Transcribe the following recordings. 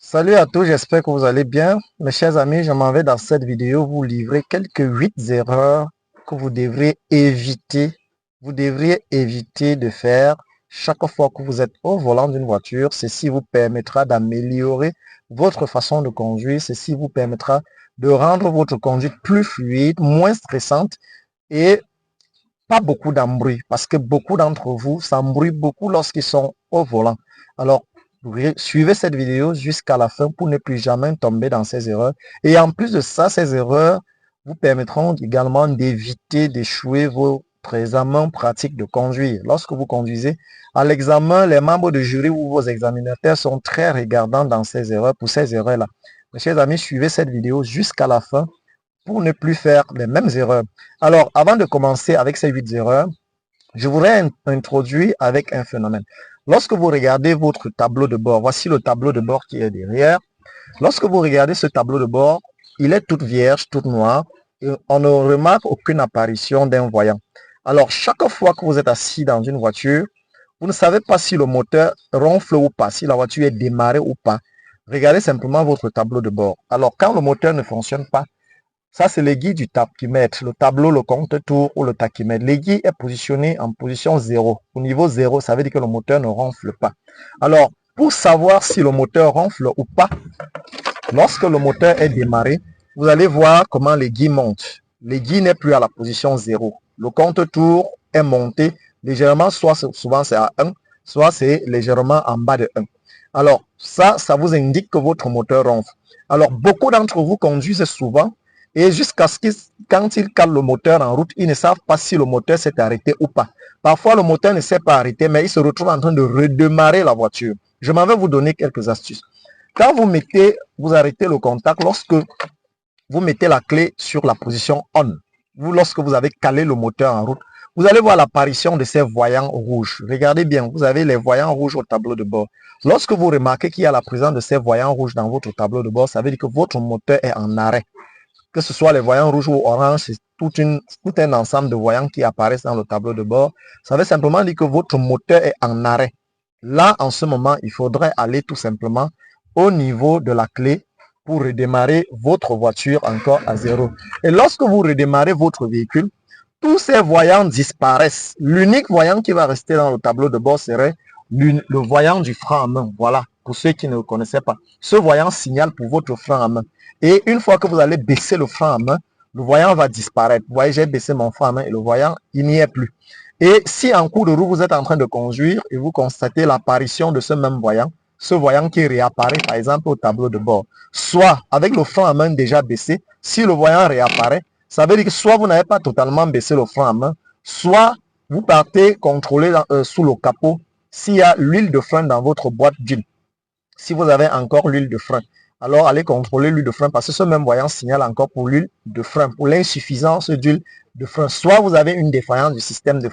Salut à tous, j'espère que vous allez bien. Mes chers amis, je m'en vais dans cette vidéo vous livrer quelques 8 erreurs que vous devriez éviter. Vous devriez éviter de faire chaque fois que vous êtes au volant d'une voiture. Ceci vous permettra d'améliorer votre façon de conduire. Ceci vous permettra de rendre votre conduite plus fluide, moins stressante et pas beaucoup d'embrouille parce que beaucoup d'entre vous s'embrouillent beaucoup lorsqu'ils sont au volant. Alors, suivez cette vidéo jusqu'à la fin pour ne plus jamais tomber dans ces erreurs. Et en plus de ça, ces erreurs vous permettront également d'éviter d'échouer votre examen pratique de conduire. Lorsque vous conduisez, à l'examen, les membres de jury ou vos examinateurs sont très regardants dans ces erreurs, pour ces erreurs-là. Mes chers amis, suivez cette vidéo jusqu'à la fin pour ne plus faire les mêmes erreurs. Alors, avant de commencer avec ces 8 erreurs, je voudrais introduire avec un phénomène. Lorsque vous regardez votre tableau de bord, voici le tableau de bord qui est derrière. Lorsque vous regardez ce tableau de bord, il est tout vierge, tout noir, et on ne remarque aucune apparition d'un voyant. Alors, chaque fois que vous êtes assis dans une voiture, vous ne savez pas si le moteur ronfle ou pas, si la voiture est démarrée ou pas. Regardez simplement votre tableau de bord. Alors, quand le moteur ne fonctionne pas, ça, c'est l'aiguille du tachymètre, le tableau, le compte-tours ou le tachymètre. L'aiguille est positionnée en position 0. Au niveau 0, ça veut dire que le moteur ne ronfle pas. Alors, pour savoir si le moteur ronfle ou pas, lorsque le moteur est démarré, vous allez voir comment l'aiguille monte. L'aiguille n'est plus à la position 0. Le compte-tours est monté légèrement, soit souvent c'est à 1, soit c'est légèrement en bas de 1. Alors, ça vous indique que votre moteur ronfle. Alors, beaucoup d'entre vous conduisent souvent et jusqu'à ce que quand ils calent le moteur en route, ils ne savent pas si le moteur s'est arrêté ou pas. Parfois, le moteur ne s'est pas arrêté, mais il se retrouve en train de redémarrer la voiture. Je m'en vais vous donner quelques astuces. Quand vous arrêtez le contact, lorsque vous mettez la clé sur la position on, lorsque vous avez calé le moteur en route, vous allez voir l'apparition de ces voyants rouges. Regardez bien, vous avez les voyants rouges au tableau de bord. Lorsque vous remarquez qu'il y a la présence de ces voyants rouges dans votre tableau de bord, ça veut dire que votre moteur est en arrêt. Que ce soit les voyants rouges ou orange, c'est tout un ensemble de voyants qui apparaissent dans le tableau de bord. Ça veut simplement dire que votre moteur est en arrêt. Là, en ce moment, il faudrait aller tout simplement au niveau de la clé pour redémarrer votre voiture encore à 0. Et lorsque vous redémarrez votre véhicule, tous ces voyants disparaissent. L'unique voyant qui va rester dans le tableau de bord serait le voyant du frein à main. Voilà, pour ceux qui ne le connaissaient pas. Ce voyant signale pour votre frein à main. Et une fois que vous allez baisser le frein à main, le voyant va disparaître. Vous voyez, j'ai baissé mon frein à main et le voyant, il n'y est plus. Et si en cours de route, vous êtes en train de conduire et vous constatez l'apparition de ce même voyant, ce voyant qui réapparaît par exemple au tableau de bord, soit avec le frein à main déjà baissé, si le voyant réapparaît, ça veut dire que soit vous n'avez pas totalement baissé le frein à main, soit vous partez contrôler sous le capot s'il y a l'huile de frein dans votre boîte d'huile. Si vous avez encore l'huile de frein, alors allez contrôler l'huile de frein parce que ce même voyant signale encore pour l'huile de frein, pour l'insuffisance d'huile de frein. Soit vous avez une défaillance du système de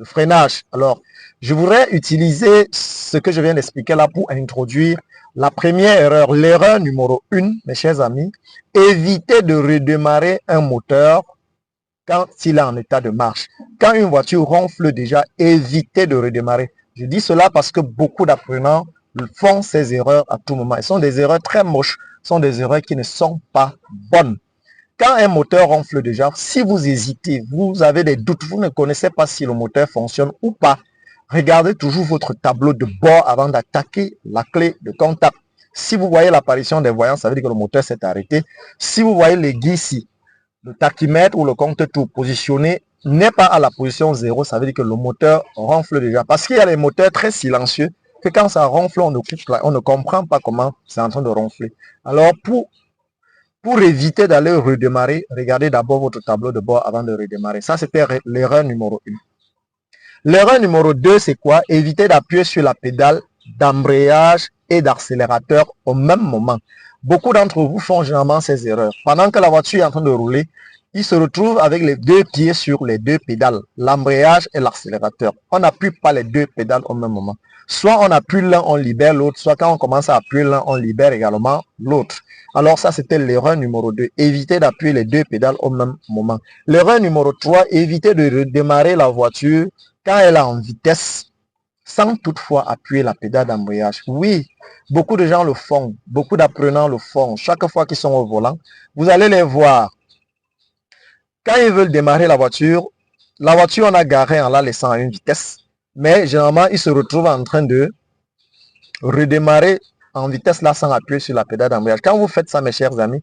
freinage. Alors, je voudrais utiliser ce que je viens d'expliquer là pour introduire la première erreur, l'erreur numéro 1, mes chers amis. Évitez de redémarrer un moteur quand il est en état de marche. Quand une voiture ronfle déjà, évitez de redémarrer. Je dis cela parce que beaucoup d'apprenants font ces erreurs à tout moment. Ce sont des erreurs très moches, ce sont des erreurs qui ne sont pas bonnes. Quand un moteur ronfle déjà, si vous hésitez, vous avez des doutes, vous ne connaissez pas si le moteur fonctionne ou pas, regardez toujours votre tableau de bord avant d'attaquer la clé de contact. Si vous voyez l'apparition des voyants, ça veut dire que le moteur s'est arrêté. Si vous voyez l'aiguille ici, le tachymètre ou le compte-tours positionné n'est pas à la position 0, ça veut dire que le moteur ronfle déjà. Parce qu'il y a des moteurs très silencieux que quand ça ronfle, on ne comprend pas comment c'est en train de ronfler. Alors, pour éviter d'aller redémarrer, regardez d'abord votre tableau de bord avant de redémarrer. Ça, c'était l'erreur numéro 1. L'erreur numéro 2, c'est quoi? Éviter d'appuyer sur la pédale d'embrayage et d'accélérateur au même moment. Beaucoup d'entre vous font généralement ces erreurs. Pendant que la voiture est en train de rouler, ils se retrouvent avec les deux pieds sur les deux pédales, l'embrayage et l'accélérateur. On n'appuie pas les deux pédales au même moment. Soit on appuie l'un, on libère l'autre, soit quand on commence à appuyer l'un, on libère également l'autre. Alors ça, c'était l'erreur numéro 2. Éviter d'appuyer les deux pédales au même moment. L'erreur numéro 3, éviter de redémarrer la voiture quand elle est en vitesse sans toutefois appuyer la pédale d'embrayage. Oui, beaucoup de gens le font, beaucoup d'apprenants le font. Chaque fois qu'ils sont au volant, vous allez les voir. Quand ils veulent démarrer la voiture on a garé en la laissant à une vitesse, mais généralement, ils se retrouvent en train de redémarrer en vitesse là sans appuyer sur la pédale d'embrayage. Quand vous faites ça, mes chers amis,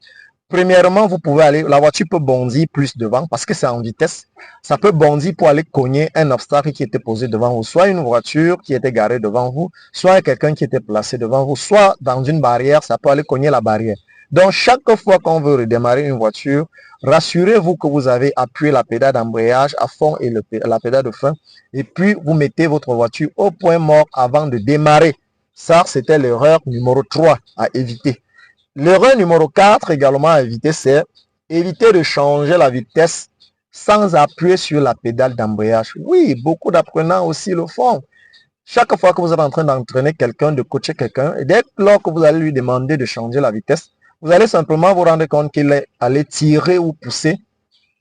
premièrement, vous pouvez aller, la voiture peut bondir plus devant parce que c'est en vitesse. Ça peut bondir pour aller cogner un obstacle qui était posé devant vous, soit une voiture qui était garée devant vous, soit quelqu'un qui était placé devant vous, soit dans une barrière, ça peut aller cogner la barrière. Donc, chaque fois qu'on veut redémarrer une voiture, rassurez-vous que vous avez appuyé la pédale d'embrayage à fond et la pédale de frein, et puis vous mettez votre voiture au point mort avant de démarrer. Ça, c'était l'erreur numéro 3 à éviter. L'erreur numéro 4 également à éviter, c'est éviter de changer la vitesse sans appuyer sur la pédale d'embrayage. Oui, beaucoup d'apprenants aussi le font. Chaque fois que vous êtes en train d'entraîner quelqu'un, de coacher quelqu'un, et dès lors que vous allez lui demander de changer la vitesse, vous allez simplement vous rendre compte qu'il est allé tirer ou pousser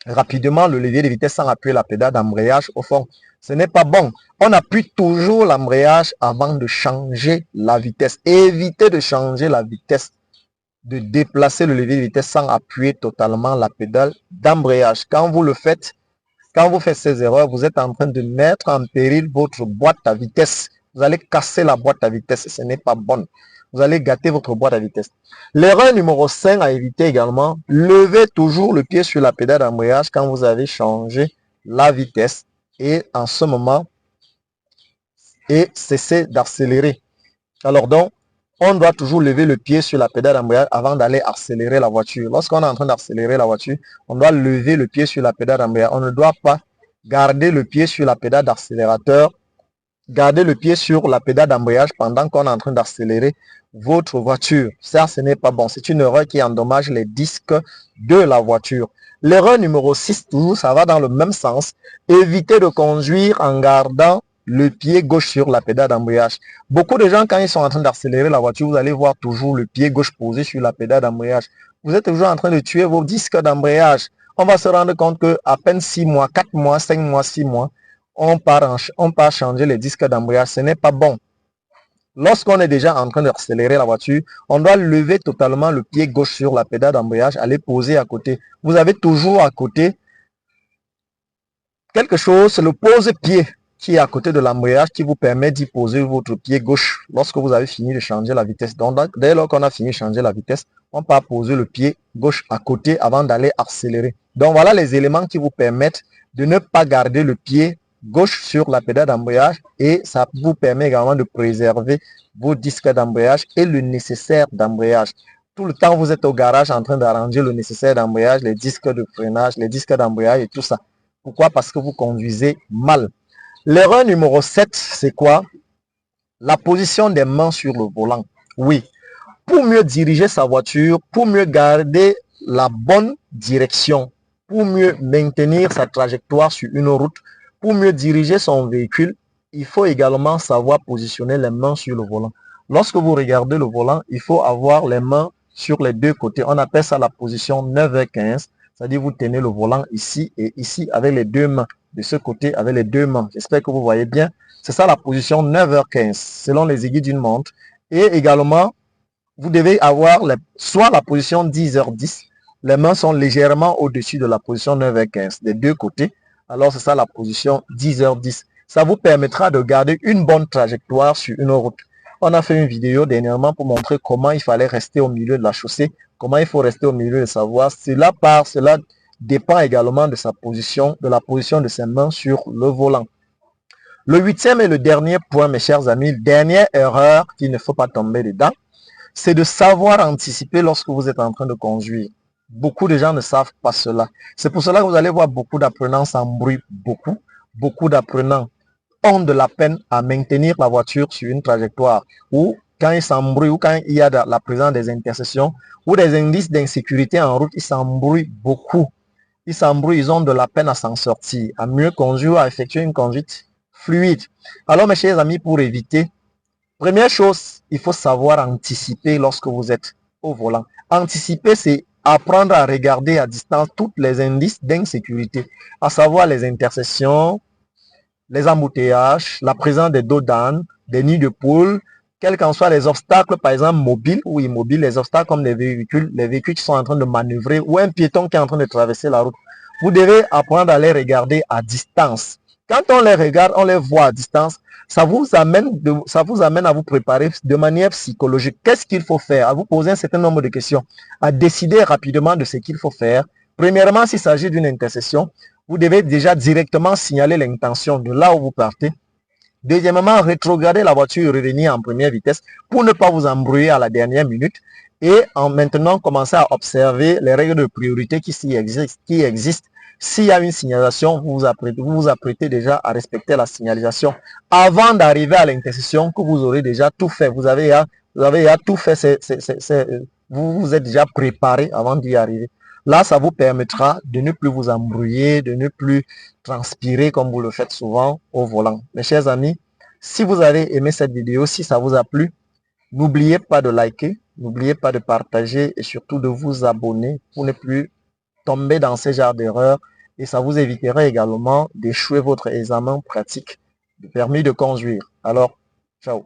rapidement le levier de vitesse sans appuyer la pédale d'embrayage au fond. Ce n'est pas bon. On appuie toujours l'embrayage avant de changer la vitesse. Évitez de changer la vitesse, de déplacer le levier de vitesse sans appuyer totalement la pédale d'embrayage. Quand vous le faites, quand vous faites ces erreurs, vous êtes en train de mettre en péril votre boîte à vitesse. Vous allez casser la boîte à vitesse. Ce n'est pas bon. Vous allez gâter votre boîte à vitesse. L'erreur numéro 5 à éviter également, levez toujours le pied sur la pédale d'embrayage quand vous avez changé la vitesse. Et en ce moment, cessez d'accélérer. Alors donc, on doit toujours lever le pied sur la pédale d'embrayage avant d'aller accélérer la voiture. Lorsqu'on est en train d'accélérer la voiture, on doit lever le pied sur la pédale d'embrayage. On ne doit pas garder le pied sur la pédale d'accélérateur, garder le pied sur la pédale d'embrayage pendant qu'on est en train d'accélérer votre voiture. Ça, ce n'est pas bon. C'est une erreur qui endommage les disques de la voiture. L'erreur numéro 6, toujours, ça va dans le même sens. Évitez de conduire en gardant le pied gauche sur la pédale d'embrayage. Beaucoup de gens, quand ils sont en train d'accélérer la voiture, vous allez voir toujours le pied gauche posé sur la pédale d'embrayage. Vous êtes toujours en train de tuer vos disques d'embrayage. On va se rendre compte qu'à peine 6 mois, 4 mois, 5 mois, 6 mois, on part changer les disques d'embrayage. Ce n'est pas bon. Lorsqu'on est déjà en train d'accélérer la voiture, on doit lever totalement le pied gauche sur la pédale d'embrayage, aller poser à côté. Vous avez toujours à côté quelque chose, c'est le pose-pied qui est à côté de l'embrayage qui vous permet d'y poser votre pied gauche lorsque vous avez fini de changer la vitesse. Donc, dès lors qu'on a fini de changer la vitesse, on part poser le pied gauche à côté avant d'aller accélérer. Donc, voilà les éléments qui vous permettent de ne pas garder le pied gauche sur la pédale d'embrayage et ça vous permet également de préserver vos disques d'embrayage et le nécessaire d'embrayage. Tout le temps, vous êtes au garage en train d'arranger le nécessaire d'embrayage, les disques de freinage, les disques d'embrayage et tout ça. Pourquoi? Parce que vous conduisez mal. L'erreur numéro 7, c'est quoi? La position des mains sur le volant. Oui, pour mieux diriger sa voiture, pour mieux garder la bonne direction, pour mieux maintenir sa trajectoire sur une route, pour mieux diriger son véhicule, il faut également savoir positionner les mains sur le volant. Lorsque vous regardez le volant, il faut avoir les mains sur les deux côtés. On appelle ça la position 9h15. C'est-à-dire vous tenez le volant ici et ici avec les deux mains. De ce côté avec les deux mains. J'espère que vous voyez bien. C'est ça la position 9h15 selon les aiguilles d'une montre. Et également, vous devez avoir soit la position 10h10. Les mains sont légèrement au-dessus de la position 9h15 des deux côtés. Alors c'est ça la position 10h10. Ça vous permettra de garder une bonne trajectoire sur une route. On a fait une vidéo dernièrement pour montrer comment il fallait rester au milieu de la chaussée, comment il faut rester au milieu de sa voie. Cela dépend également de sa position, de la position de ses mains sur le volant. Le 8e et le dernier point, mes chers amis, dernière erreur qu'il ne faut pas tomber dedans, c'est de savoir anticiper lorsque vous êtes en train de conduire. Beaucoup de gens ne savent pas cela. C'est pour cela que vous allez voir beaucoup d'apprenants s'embrouillent beaucoup. Beaucoup d'apprenants ont de la peine à maintenir la voiture sur une trajectoire. Ou quand ils s'embrouillent, ou quand il y a la présence des intercessions, ou des indices d'insécurité en route, ils s'embrouillent beaucoup. Ils s'embrouillent, ils ont de la peine à s'en sortir, à mieux conduire, à effectuer une conduite fluide. Alors mes chers amis, pour éviter, première chose, il faut savoir anticiper lorsque vous êtes au volant. Anticiper, c'est apprendre à regarder à distance tous les indices d'insécurité, à savoir les intercessions, les embouteillages, la présence des dos d'âne, des nids de poules, quels qu'en soient les obstacles, par exemple mobiles ou immobiles, les obstacles comme les véhicules qui sont en train de manœuvrer ou un piéton qui est en train de traverser la route. Vous devez apprendre à les regarder à distance. Quand on les regarde, on les voit à distance, ça vous amène à vous préparer de manière psychologique. Qu'est-ce qu'il faut faire? À vous poser un certain nombre de questions, à décider rapidement de ce qu'il faut faire. Premièrement, s'il s'agit d'une intercession, vous devez déjà directement signaler l'intention de là où vous partez. Deuxièmement, rétrograder la voiture et revenir en première vitesse pour ne pas vous embrouiller à la dernière minute. Et en maintenant, commencer à observer les règles de priorité qui existent. S'il y a une signalisation, vous vous apprêtez déjà à respecter la signalisation avant d'arriver à l'intersection que vous aurez déjà tout fait. Vous avez déjà tout fait, vous vous êtes déjà préparé avant d'y arriver. Là, ça vous permettra de ne plus vous embrouiller, de ne plus transpirer comme vous le faites souvent au volant. Mes chers amis, si vous avez aimé cette vidéo, si ça vous a plu, n'oubliez pas de liker, n'oubliez pas de partager et surtout de vous abonner pour ne plus tomber dans ce genre d'erreurs et ça vous évitera également d'échouer votre examen pratique du permis de conduire. Alors, ciao.